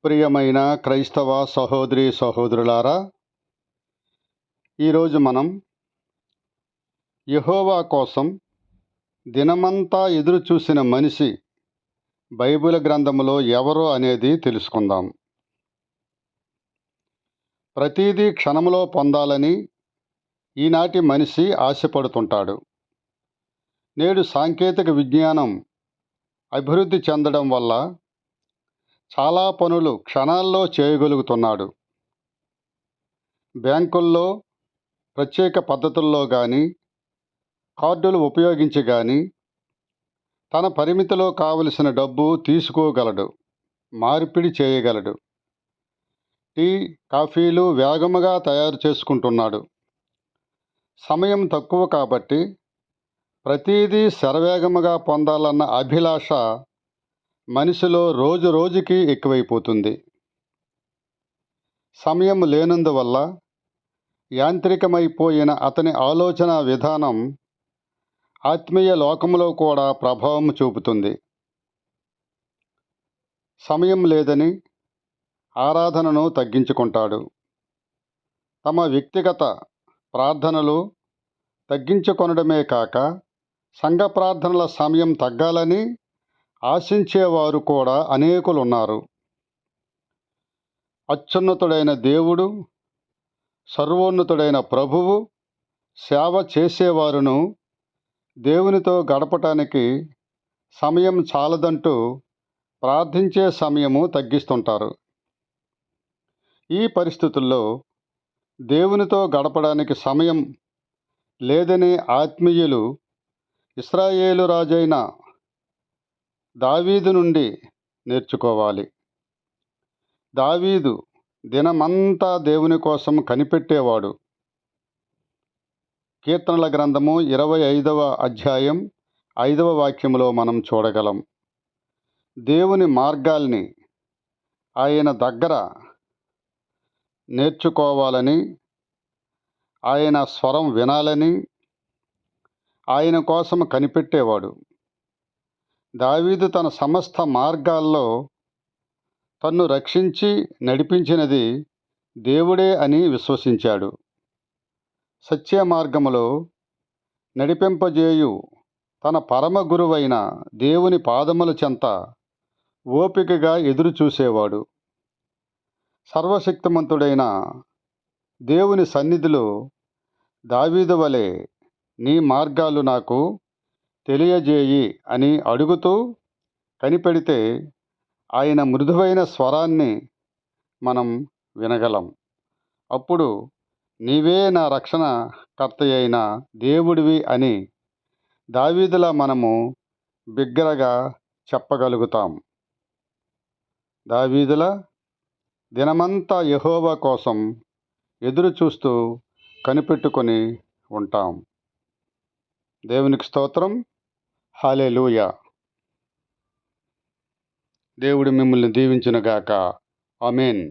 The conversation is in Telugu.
ప్రియమైన క్రైస్తవ సహోదరి సహోదరులారా, ఈరోజు మనం యెహోవా కోసం దినమంతా ఎదురు చూసిన మనిషి బైబిల్ గ్రంథములో ఎవరో అనేది తెలుసుకుందాం. ప్రతిదీ క్షణంలో పొందాలని ఈనాటి మనిషి ఆశపడుతుంటాడు. నేడు సాంకేతిక విజ్ఞానం అభివృద్ధి చెందడం వల్ల చాలా పనులు క్షణాల్లో చేయగలుగుతున్నాడు. బ్యాంకుల్లో ప్రత్యేక పద్ధతుల్లో కానీ, కార్డులు ఉపయోగించి కానీ తన పరిమితిలో కావలసిన డబ్బు తీసుకోగలడు, మార్పిడి చేయగలడు. టీ, కాఫీలు వేగముగా తయారు చేసుకుంటున్నాడు. సమయం తక్కువ కాబట్టి ప్రతిదీ శరవేగముగా పొందాలన్న అభిలాష మనిషిలో రోజు రోజుకి ఎక్కువైపోతుంది. సమయం లేనందువల్ల యాంత్రికమైపోయిన అతని ఆలోచన విధానం ఆత్మీయ లోకంలో కూడా ప్రభావం చూపుతుంది. సమయం లేదని ఆరాధనను తగ్గించుకుంటాడు. తమ వ్యక్తిగత ప్రార్థనలు తగ్గించుకొనడమే కాక సంఘ ప్రార్థనల సమయం తగ్గాలని ఆశించేవారు కూడా అనేకులున్నారు. అత్యున్నతుడైన దేవుడు, సర్వోన్నతుడైన ప్రభువు సేవ చేసేవారును దేవునితో గడపటానికి సమయం చాలదంటూ ప్రార్థించే సమయము తగ్గిస్తుంటారు. ఈ పరిస్థితుల్లో దేవునితో గడపడానికి సమయం లేదని ఆత్మీయులు ఇశ్రాయేలు రాజైన దావీదు నుండి నేర్చుకోవాలి. దావీదు దినమంతా దేవుని కోసం కనిపెట్టేవాడు. కీర్తనల గ్రంథము 25వ అధ్యాయం 5వ వాక్యములో మనం చూడగలం. దేవుని మార్గాల్ని ఆయన దగ్గర నేర్చుకోవాలని, ఆయన స్వరం వినాలని ఆయన కోసం కనిపెట్టేవాడు. దావీదు తన సమస్త మార్గాల్లో తన్ను రక్షించి నడిపించినది దేవుడే అని విశ్వసించాడు. సత్య మార్గములో నడిపింపజేయు తన పరమ గురువైన దేవుని పాదముల చెంత ఓపికగా ఎదురు చూసేవాడు. సర్వశక్తిమంతుడైన దేవుని సన్నిధిలో దావీదు వలె నీ మార్గాలు నాకు తెలియజేయి అని అడుగుతూ కనిపెడితే ఆయన మృదువైన స్వరాన్ని మనం వినగలం. అప్పుడు నీవే నా రక్షణ కర్తయైన దేవుడివి అని దావీదులా మనము బిగ్గరగా చెప్పగలుగుతాం. దావీదులా దినమంతా యెహోవా కోసం ఎదురు చూస్తూ కనిపెట్టుకొని ఉంటాం. దేవునికి స్తోత్రం. హల్లెలూయా. దేవుడు మిమ్మల్ని దీవించునుగాక. ఆమేన్.